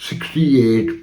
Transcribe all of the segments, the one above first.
68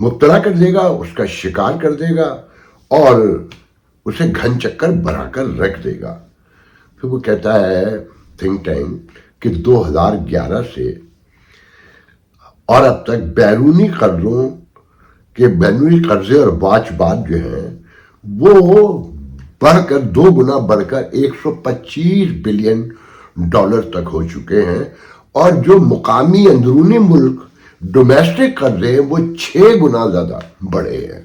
مبتلا کر دے گا، اس کا شکار کر دے گا اور اسے گھن چکر بنا کر رکھ دے گا۔ پھر وہ کہتا ہے تھنک ٹینک کہ 2011 سے اور اب تک بیرونی قرضے اور واجبات جو ہیں وہ بڑھ کر 2 گنا بڑھ کر $125 بلین تک ہو چکے ہیں، اور جو مقامی اندرونی ملک ڈومیسٹک قرضے ہیں وہ 6 گنا زیادہ بڑھے ہیں۔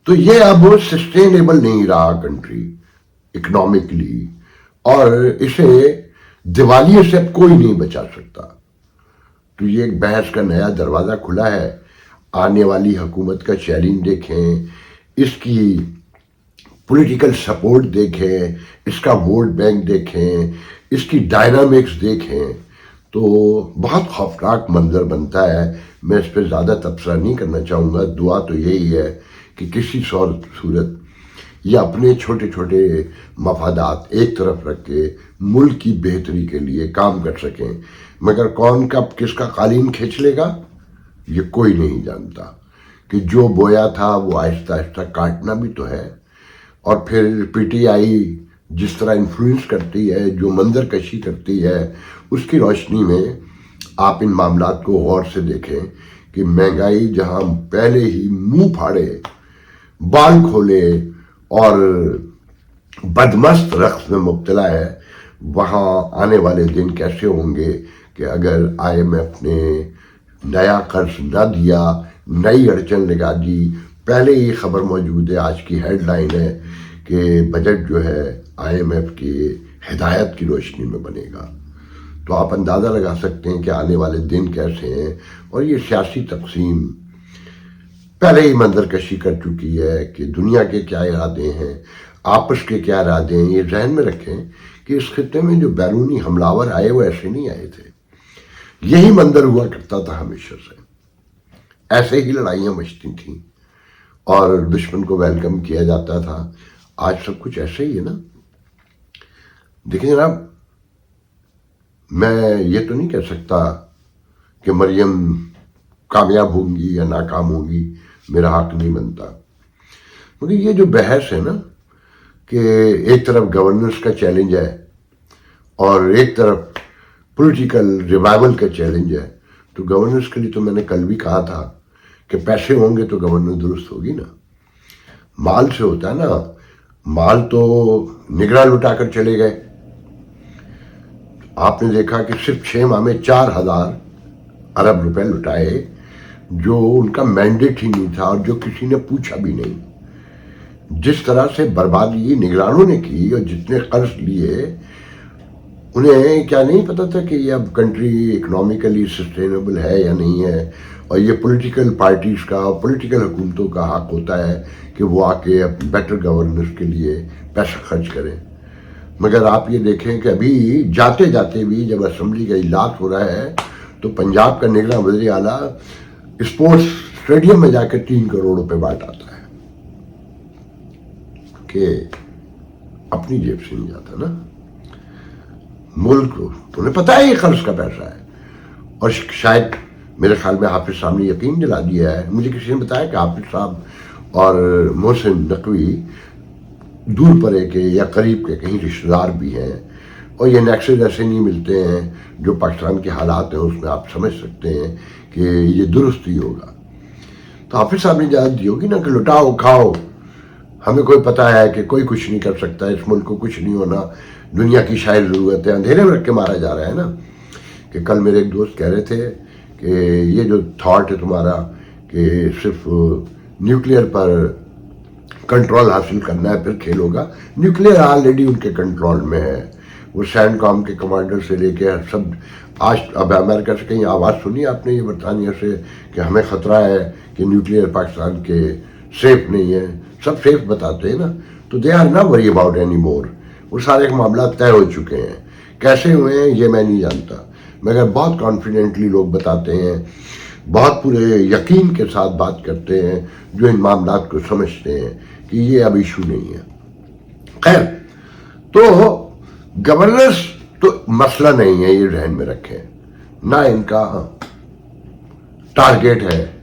تو یہ اب سسٹینیبل نہیں رہا کنٹری اکنامکلی، اور اسے دیوالیے سے اب کوئی نہیں بچا سکتا۔ تو یہ ایک بحث کا نیا دروازہ کھلا ہے۔ آنے والی حکومت کا چیلنج دیکھیں، اس کی پولیٹیکل سپورٹ دیکھیں، اس کا ووٹ بینک دیکھیں، اس کی ڈائنامکس دیکھیں، تو بہت خوفناک منظر بنتا ہے۔ میں اس پہ زیادہ تبصرہ نہیں کرنا چاہوں گا۔ دعا تو یہی ہے کہ کسی صورت یہ اپنے چھوٹے چھوٹے مفادات ایک طرف رکھ کے ملک کی بہتری کے لیے کام کر سکیں، مگر کون کب کس کا قالین کھینچ لے گا یہ کوئی نہیں جانتا۔ کہ جو بویا تھا وہ آہستہ آہستہ کاٹنا بھی تو ہے۔ اور پھر پی ٹی آئی جس طرح انفلوئنس کرتی ہے، جو منظر کشی کرتی ہے، اس کی روشنی میں آپ ان معاملات کو غور سے دیکھیں کہ مہنگائی جہاں پہلے ہی منہ پھاڑے، بال کھولے اور بدمست رقص میں مبتلا ہے، وہاں آنے والے دن کیسے ہوں گے کہ اگر IMF نے نیا قرض نہ دیا، نئی اڑچن لگا دی۔ پہلے ہی خبر موجود ہے، آج کی ہیڈ لائن ہے کہ بجٹ جو ہے IMF کی ہدایت کی روشنی میں بنے گا۔ تو آپ اندازہ لگا سکتے ہیں کہ آنے والے دن کیسے ہیں، اور یہ سیاسی تقسیم پہلے ہی منظر کشی کر چکی ہے کہ دنیا کے کیا ارادے ہیں، آپس کے کیا ارادے ہیں۔ یہ ذہن میں رکھیں کہ اس خطے میں جو بیرونی حملہ آئے وہ ایسے نہیں آئے تھے، یہی منظر ہوا کرتا تھا ہمیشہ سے، ایسے ہی لڑائیاں مچتی تھیں اور دشمن کو ویلکم کیا جاتا تھا۔ آج سب کچھ ایسے ہی ہے نا۔ دیکھیں جناب، میں یہ تو نہیں کہہ سکتا کہ مریم کامیاب ہوں گی یا ناکام ہوں گی، میرا حق نہیں بنتا، مگر یہ جو بحث ہے نا کہ ایک طرف گورننس کا چیلنج ہے اور ایک طرف پولیٹیکل ریوائول کا چیلنج ہے، تو گورننس کے لیے تو میں نے کل بھی کہا تھا کہ پیسے ہوں گے تو گورننس درست ہوگی نا۔ مال سے ہوتا ہے نا، مال تو نگراں لٹا کر چلے گئے۔ آپ نے دیکھا کہ صرف 6 ماہ میں 4000 ارب روپے لٹائے، جو ان کا مینڈیٹ ہی نہیں تھا اور جو کسی نے پوچھا بھی نہیں۔ جس طرح سے بربادی نگرانوں نے کی اور جتنے قرض لیے، انہیں کیا نہیں پتا تھا کہ یہ اب کنٹری اکنامیکلی سسٹینیبل ہے یا نہیں ہے، اور یہ پولیٹیکل پارٹیز کا اور پولیٹیکل حکومتوں کا حق ہوتا ہے کہ وہ آ کے بیٹر گورننس کے لیے پیسہ خرچ کریں۔ مگر آپ یہ دیکھیں کہ ابھی جاتے جاتے بھی جب اسمبلی کا اجلاس ہو رہا ہے تو پنجاب کا نگراں وزیر اعلیٰ اسپورٹس اسٹیڈیم میں جا کے 3 کروڑ روپے بانٹ آتا ہے کہ اپنی جیب سے نہیں جاتا نا، ملک کو انہیں پتہ ہے یہ قرض کا پیسہ ہے۔ اور شاید میرے خیال میں حافظ صاحب نے یقین دلا دیا ہے، مجھے کسی نے بتایا کہ حافظ صاحب اور محسن نقوی دور پرے کے یا قریب کے کہیں رشتہ دار بھی ہیں، اور یہ نیکسس ایسے نہیں ملتے ہیں جو پاکستان کے حالات ہیں اس میں آپ سمجھ سکتے ہیں کہ یہ درست ہی ہوگا۔ تو حافظ صاحب نے اجازت دی ہوگی نا کہ لٹاؤ کھاؤ، ہمیں کوئی پتہ ہے کہ کوئی کچھ نہیں کر سکتا، اس ملک کو کچھ نہیں ہونا، دنیا کی شاید ضرورت ہے، اندھیرے میں رکھ کے مارا جا رہا ہے نا۔ کہ کل میرے ایک دوست کہہ رہے تھے کہ یہ جو تھاٹ ہے تمہارا کہ صرف نیوکلیئر پر کنٹرول حاصل کرنا ہے پھر کھیل ہوگا، نیوکلیئر آلریڈی ان کے کنٹرول میں ہے۔ وہ سینڈ کام کے کمانڈر سے لے کے سب، آج اب امریکہ سے کہیں آواز سنی آپ نے یہ برطانیہ سے کہ ہمیں خطرہ ہے کہ نیوکلیئر پاکستان کے سیف نہیں ہے؟ سب سیف بتاتے ہیں نا۔ تو they are not worry about any more, وہ سارے معاملات طے ہو چکے ہیں۔ کیسے ہوئے ہیں یہ میں نہیں جانتا، مگر بہت کانفیڈنٹلی لوگ بتاتے ہیں، بہت پورے یقین کے ساتھ بات کرتے ہیں جو ان معاملات کو سمجھتے ہیں کہ یہ اب ایشو نہیں ہے۔ خیر، تو گورننس تو مسئلہ نہیں ہے، یہ ذہن میں رکھیں، نہ ان کا ٹارگیٹ ہے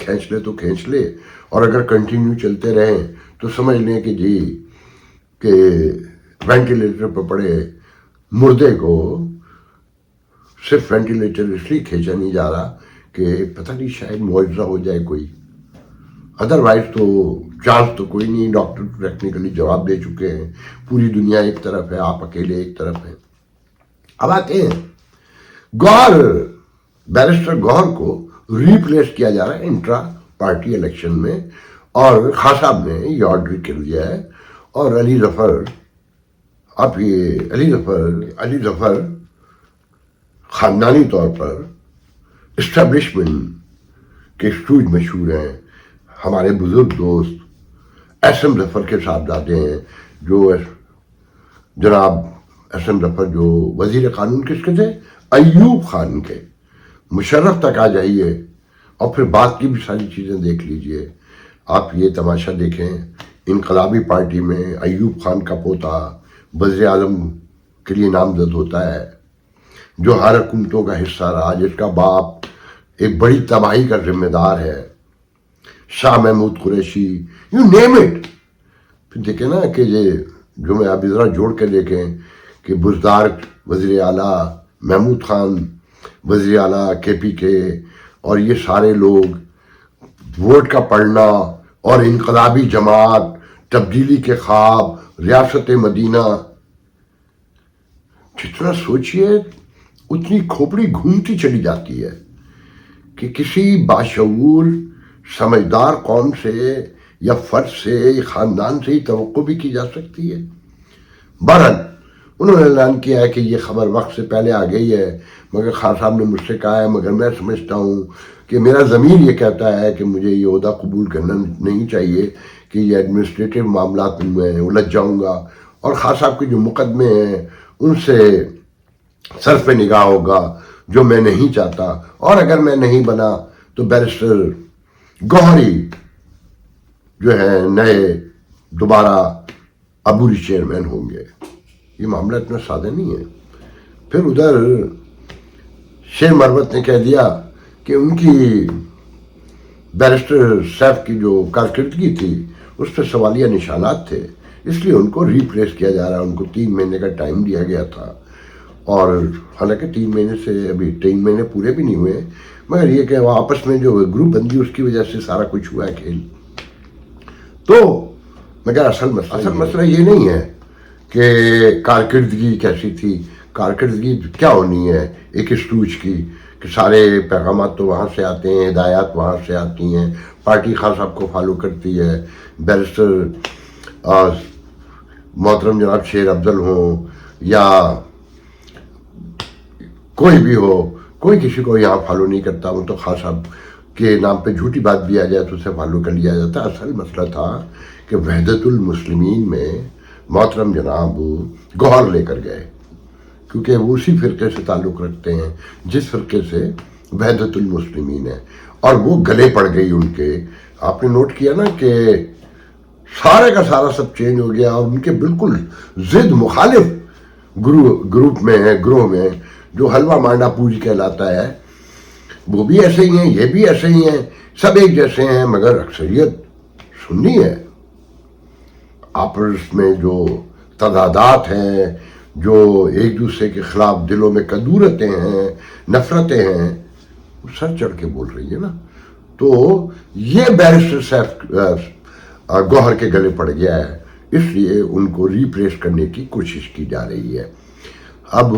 کھینچ لے تو کھینچ لے، اور اگر کنٹینیو چلتے رہیں تو سمجھ لیں کہ جی کہ وینٹیلیٹر پہ پڑے مردے کو صرف وینٹیلیٹر اس لیے کھینچا نہیں جا رہا کہ پتہ نہیں شاید معجزہ ہو جائے کوئی، ادروائز تو چانس تو کوئی نہیں. ڈاکٹر ٹیکنیکلی جواب دے چکے ہیں، پوری دنیا ایک طرف ہے، آپ اکیلے ایک طرف ہیں. اب آتے ہیں گوہر، بیرسٹر گوہر کو ریپلیس کیا جا رہا ہے انٹرا پارٹی الیکشن میں، اور خان صاحب نے یہ آرڈر کر دیا ہے. اور علی ظفر، اب یہ علی ظفر خاندانی طور پر اسٹیبلشمنٹ کے سٹوج مشہور ہیں. ہمارے بزرگ دوست ایس ایم ظفر کے صاحبزادے ہیں، جو جناب ایس ایم ظفر جو وزیر قانون کس کے تھے؟ ایوب خان کے. مشرف تک آ جائیے اور پھر بعد کی بھی ساری چیزیں دیکھ لیجئے. آپ یہ تماشا دیکھیں، انقلابی پارٹی میں ایوب خان کا پوتا وزیر اعظم کے لیے نامزد ہوتا ہے، جو ہر حکومتوں کا حصہ رہا، جس کا باپ ایک بڑی تباہی کا ذمہ دار ہے، Shah Mahmood Qureshi, you name it. پھر دیکھیں نا کہ یہ جو میں ابھی ذرا جوڑ کے دیکھیں کہ بزدار وزیر اعلیٰ، محمود خان وزیر اعلیٰ کے پی کے، اور یہ سارے لوگ ووٹ کا پڑھنا، اور انقلابی جماعت، تبدیلی کے خواب، ریاست مدینہ. جتنا سوچئے اتنی کھوپڑی گھومتی چلی جاتی ہے کہ کسی باشعور سمجھدار قوم سے یا فرد سے یا خاندان سے ہی توقع بھی کی جا سکتی ہے. بہرحال انہوں نے اعلان کیا ہے کہ یہ خبر وقت سے پہلے آ گئی ہے، مگر خان صاحب نے مجھ سے کہا ہے، مگر میں سمجھتا ہوں کہ میرا ضمیر یہ کہتا ہے کہ مجھے یہ عہدہ قبول کرنا نہیں چاہیے کہ یہ ایڈمنسٹریٹو معاملات میں الجھ جاؤں گا، اور خان صاحب کے جو مقدمے ہیں ان سے صرف نگاہ ہوگا، جو میں نہیں چاہتا. اور اگر میں نہیں بنا تو بیرسٹر گوہری جو ہے نئے دوبارہ عبوری چیئرمین ہوں گے. یہ معاملہ اتنا سادہ نہیں ہے. پھر ادھر شیر مروت نے کہہ دیا کہ ان کی بیرسٹر سیف کی جو کارکردگی تھی اس پہ سوالیہ نشانات تھے، اس لیے ان کو ریپلیس کیا جا رہا ہے. ان کو 3 مہینے کا ٹائم دیا گیا تھا، اور حالانکہ 3 مہینے سے ابھی 3 مہینے پورے بھی نہیں ہوئے، مگر یہ کہ وہ آپس میں جو گروپ بندی اس کی وجہ سے سارا کچھ ہوا ہے کھیل. تو مگر اصل مسئلہ یہ نہیں ہے کہ کارکردگی کیسی تھی. کارکردگی کیا ہونی ہے ایک اسٹوج کی کہ سارے پیغامات تو وہاں سے آتے ہیں، ہدایات وہاں سے آتی ہیں، پارٹی خان صاحب کو فالو کرتی ہے. بیرسٹر محترم جناب شیر افضل ہوں یا کوئی بھی ہو، کوئی کسی کو یہاں فالو نہیں کرتا. وہ تو خان صاحب کے نام پہ جھوٹی بات بھی آ جائے تو اسے فالو کر لیا جاتا. اصل مسئلہ تھا کہ وحدت المسلمین میں محترم جناب گوہر لے کر گئے، کیونکہ وہ اسی فرقے سے تعلق رکھتے ہیں جس فرقے سے وحدت المسلمین ہے، اور وہ گلے پڑ گئی ان کے. آپ نے نوٹ کیا نا کہ سارے کا سارا سب چینج ہو گیا، اور ان کے بالکل ضد مخالف گروپ میں ہے، گروہ میں، جو حلوہ مانڈا پوج کہلاتا ہے، وہ بھی ایسے ہی ہیں، یہ بھی ایسے ہی ہیں، سب ایک جیسے ہیں، مگر اکثریت سنی ہے. آپس میں جو تضادات ہیں، جو ایک دوسرے کے خلاف دلوں میں کدورتیں ہیں، نفرتیں ہیں، وہ سر چڑھ کے بول رہی ہے نا. تو یہ بیرسٹر سیف گوہر کے گلے پڑ گیا ہے، اس لیے ان کو ریپلیس کرنے کی کوشش کی جا رہی ہے. اب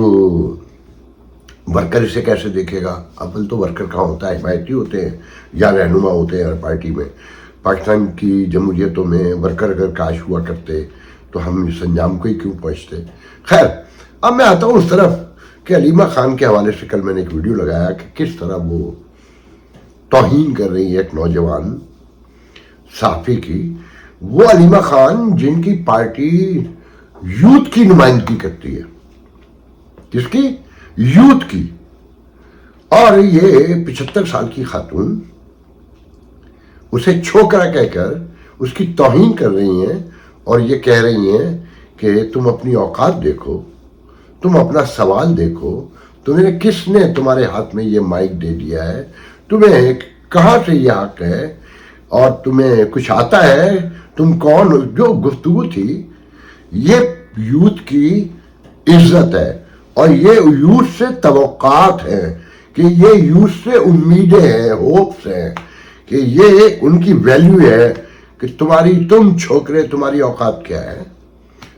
ورکر اسے کیسے دیکھے گا؟ اول تو ورکر کہاں ہوتا ہے؟ حمایتی ہوتے ہیں یا رہنما ہوتے ہیں ہر پارٹی میں. پاکستان کی جمہوریتوں میں ورکر اگر کاش ہوا کرتے تو ہم اس انجام کو ہی کیوں پہنچتے. خیر، اب میں آتا ہوں اس طرف کہ علیمہ خان کے حوالے سے کل میں نے ایک ویڈیو لگایا کہ کس طرح وہ توہین کر رہی ہے ایک نوجوان صحافی کی. وہ علیمہ خان جن کی پارٹی یوتھ کی نمائندگی کرتی ہے، کس کی؟ یوتھ کی. اور یہ 75 سال کی خاتون اسے چھوکرا کہہ کر اس کی توہین کر رہی ہیں، اور یہ کہہ رہی ہیں کہ تم اپنی اوقات دیکھو، تم اپنا سوال دیکھو، تمہیں کس نے تمہارے ہاتھ میں یہ مائک دے دیا ہے؟ تمہیں ایک کہاں سے یہ حق ہے؟ اور تمہیں کچھ آتا ہے؟ تم کون؟ جو گفتگو تھی یہ یوتھ کی عزت ہے، اور یہ یوتھ سے توقعات ہیں، کہ یہ یوتھ سے امیدیں ہیں، ہوپس ہیں، کہ یہ ان کی ویلیو ہے کہ تم چھوکرے تمہاری اوقات کیا ہے۔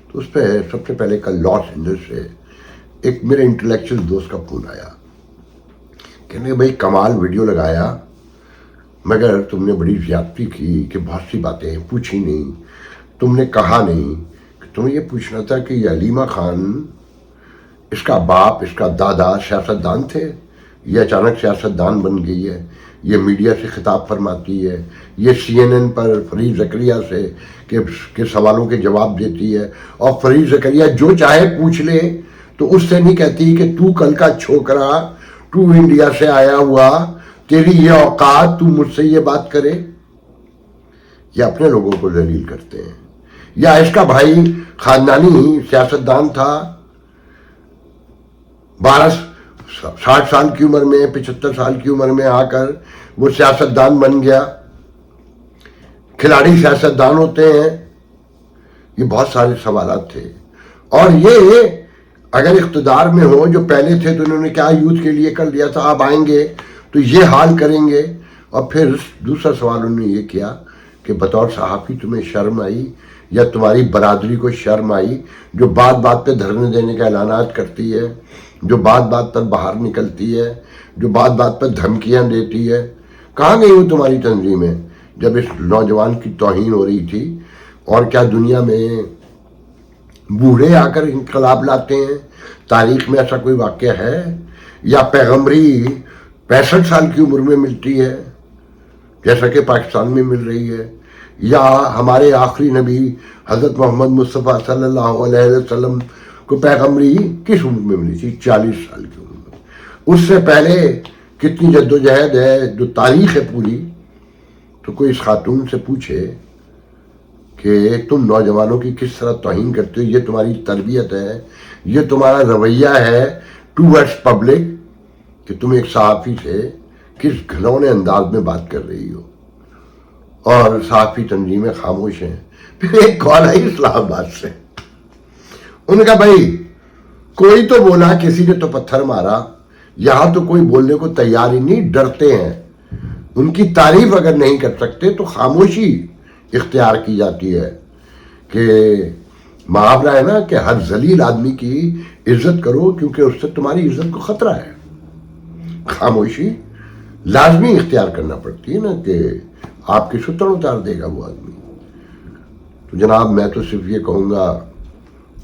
تو اس پہ سب سے پہلے کل لاس اینجلس سے ایک میرے انٹلیکچوئل دوست کا فون آیا، کہنے بھائی کمال ویڈیو لگایا، مگر تم نے بڑی زیادتی کی کہ بہت سی باتیں پوچھی نہیں، تم نے کہا نہیں کہ تمہیں یہ پوچھنا تھا کہ یہ علیمہ خان، اس کا باپ، اس کا دادا سیاستدان تھے، یہ اچانک سیاستدان بن گئی ہے، یہ میڈیا سے خطاب فرماتی ہے، یہ CNN پر فرید زکریا سے کے سوالوں کے جواب دیتی ہے، اور فرید زکریا جو چاہے پوچھ لے تو اس سے نہیں کہتی کہ تو کل کا چھوکرا، تو انڈیا سے آیا ہوا، تیری یہ اوقات، تو مجھ سے یہ بات کرے۔ یہ اپنے لوگوں کو ذلیل کرتے ہیں۔ یا اس کا بھائی خاندانی سیاستدان تھا، 60 سال کی عمر میں، 75 سال کی عمر میں آ کر وہ سیاستدان بن گیا۔ کھلاڑی سیاستدان ہوتے ہیں۔ یہ بہت سارے سوالات تھے، اور یہ اگر اقتدار میں ہو، جو پہلے تھے تو انہوں نے کیا یوتھ کے لیے کر دیا تھا، اب آئیں گے تو یہ حال کریں گے۔ اور پھر دوسرا سوال انہوں نے یہ کیا کہ بطور صحافی تمہیں شرم آئی، یا تمہاری برادری کو شرم آئی، جو بات بات پہ دھرنے دینے کے اعلانات کرتی ہے، جو بات بات پر باہر نکلتی ہے، جو بات بات پر دھمکیاں دیتی ہے؟ کہاں گئی وہ تمہاری تنظیمیں جب اس نوجوان کی توہین ہو رہی تھی؟ اور کیا دنیا میں بوڑھے آ کر انقلاب لاتے ہیں؟ تاریخ میں ایسا کوئی واقعہ ہے؟ یا پیغمبری 65 سال کی عمر میں ملتی ہے جیسا کہ پاکستان میں مل رہی ہے؟ یا ہمارے آخری نبی حضرت محمد مصطفیٰ صلی اللہ علیہ وسلم کو پیغمبری کس عمر میں ملی تھی؟ 40 سال کی عمر میں۔ اس سے پہلے کتنی جدوجہد ہے، جو تاریخ ہے پوری۔ تو کوئی اس خاتون سے پوچھے کہ تم نوجوانوں کی کس طرح توہین کرتے ہو، یہ تمہاری تربیت ہے، یہ تمہارا رویہ ہے ٹوورڈس پبلک، کہ تم ایک صحافی سے کس گھنونے انداز میں بات کر رہی ہو، اور صحافی تنظیمیں خاموش ہیں۔ پھر ایک کال آئی اسلام آباد سے، ان کا بھائی کوئی تو بولا، کسی نے تو پتھر مارا، یہاں تو کوئی بولنے کو تیار ہی نہیں، ڈرتے ہیں۔ ان کی تعریف اگر نہیں کر سکتے تو خاموشی اختیار کی جاتی ہے، کہ محاورہ ہے نا کہ ہر ذلیل آدمی کی عزت کرو، کیونکہ اس سے تمہاری عزت کو خطرہ ہے۔ خاموشی لازمی اختیار کرنا پڑتی ہے نا، کہ آپ کی ستر اتار دے گا وہ آدمی۔ تو جناب میں تو صرف یہ کہوں گا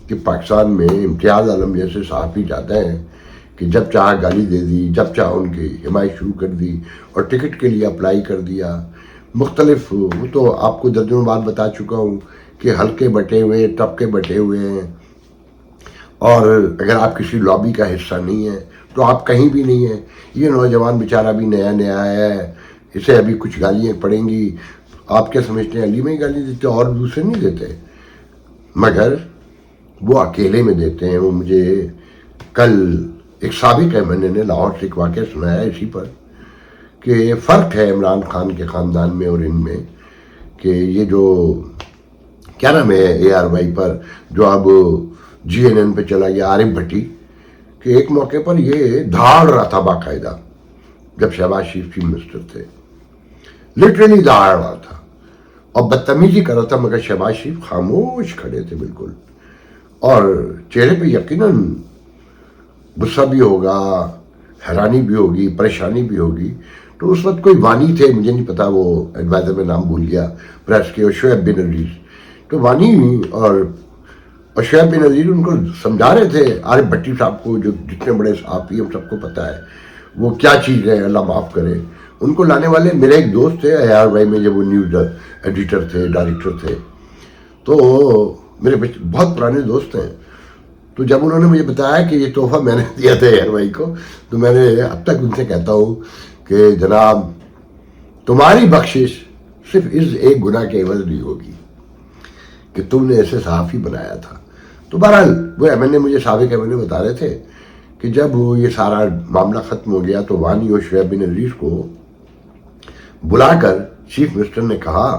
کہ پاکستان میں امتیاز عالم جیسے صحافی جاتے ہیں کہ جب چاہا گالی دے دی، جب چاہا ان کی حمایت شروع کر دی، اور ٹکٹ کے لیے اپلائی کر دیا۔ مختلف، وہ تو آپ کو درجنوں بات بتا چکا ہوں کہ حلقے بٹے ہوئے، طبقے بٹے ہوئے ہیں، اور اگر آپ کسی لابی کا حصہ نہیں ہیں تو آپ کہیں بھی نہیں ہیں۔ یہ نوجوان بیچارہ بھی نیا نیا آیا ہے، اسے ابھی کچھ گالیاں پڑیں گی۔ آپ کیا سمجھتے ہیں علی میں ہی گالی دیتے، اور دوسرے نہیں دیتے؟ مگر وہ اکیلے میں دیتے ہیں۔ وہ مجھے کل ایک سابق MNA نے لاہور سے ایک واقعہ سنایا اسی پر، کہ فرق ہے عمران خان کے خاندان میں اور ان میں، کہ یہ جو کیا نام ہے ARY پر جو اب GNN پہ چلا گیا، عارف بھٹی، کہ ایک موقع پر یہ دھاڑ رہا تھا باقاعدہ، جب شہباز شریف چیف منسٹر تھے، لٹرلی دھاڑ رہا تھا اور بدتمیزی کر رہا تھا، مگر شہباز شریف خاموش کھڑے تھے بالکل، اور چہرے پہ یقیناً غصہ بھی ہوگا، حیرانی بھی ہوگی، پریشانی بھی ہوگی۔ تو اس وقت کوئی وانی تھے، مجھے نہیں پتا، وہ ایڈوائزر میں نام بھول گیا پریس کے، اور شعیب بن عزیز، تو وانی اور شعیب بن عزیز ان کو سمجھا رہے تھے عارف بھٹی صاحب کو، جو جتنے بڑے صحافی ہم سب کو پتہ ہے وہ کیا چیز ہے، اللہ معاف کرے۔ ان کو لانے والے میرے ایک دوست تھے ARY میں، جب وہ نیوز ایڈیٹر تھے، ڈائریکٹر تھے، تو میرے بہت پرانے دوست ہیں۔ تو جب انہوں نے مجھے بتایا کہ یہ تحفہ میں نے دیا تھا ARY کو، تو میں نے اب تک ان سے کہتا ہوں کہ جناب تمہاری بخشش صرف اس ایک گناہ کے عوض نہیں ہوگی کہ تم نے ایسے صحافی بنایا تھا۔ تو بہرحال وہ MNA مجھے سابق MNA بتا رہے تھے کہ جب یہ سارا معاملہ ختم ہو گیا تو وانی اور شعیب بن عزیز کو بلا کر چیف منسٹر نے کہا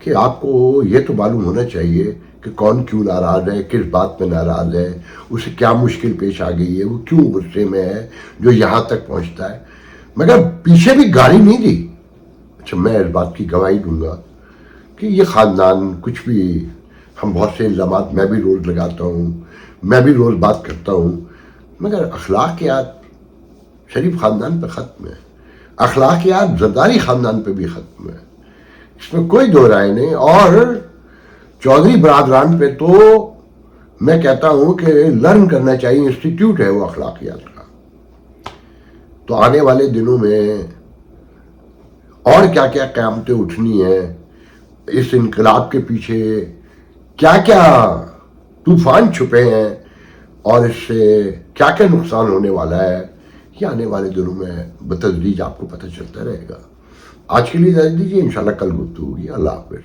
کہ آپ کو یہ تو معلوم ہونا چاہیے کہ کون کیوں ناراض ہے، کس بات میں ناراض ہے، اسے کیا مشکل پیش آ گئی ہے، وہ کیوں غصے میں ہے جو یہاں تک پہنچتا ہے. مگر پیچھے بھی گالی نہیں دی. اچھا میں اس بات کی گواہی دوں گا کہ یہ خاندان کچھ بھی، ہم بہت سے الزامات میں بھی روز لگاتا ہوں، میں بھی روز بات کرتا ہوں، مگر اخلاقیات شریف خاندان پہ ختم ہے، اخلاقیات زرداری خاندان پہ بھی ختم ہے، اس میں کوئی دو رائے نہیں. اور چودھری برادران پہ تو میں کہتا ہوں کہ لرن کرنا چاہیے، انسٹیٹیوٹ ہے وہ اخلاقیات کا. تو آنے والے دنوں میں اور کیا کیا قیامتیں اٹھنی ہیں، اس انقلاب کے پیچھے کیا کیا طوفان چھپے ہیں، اور اس سے کیا کیا نقصان ہونے والا ہے، یہ آنے والے دنوں میں بتدریج آپ کو پتہ چلتا رہے گا. آج کے لیے اجازت دیجیے، انشاءاللہ کل گفتگو ہوگی. اللہ حافظ.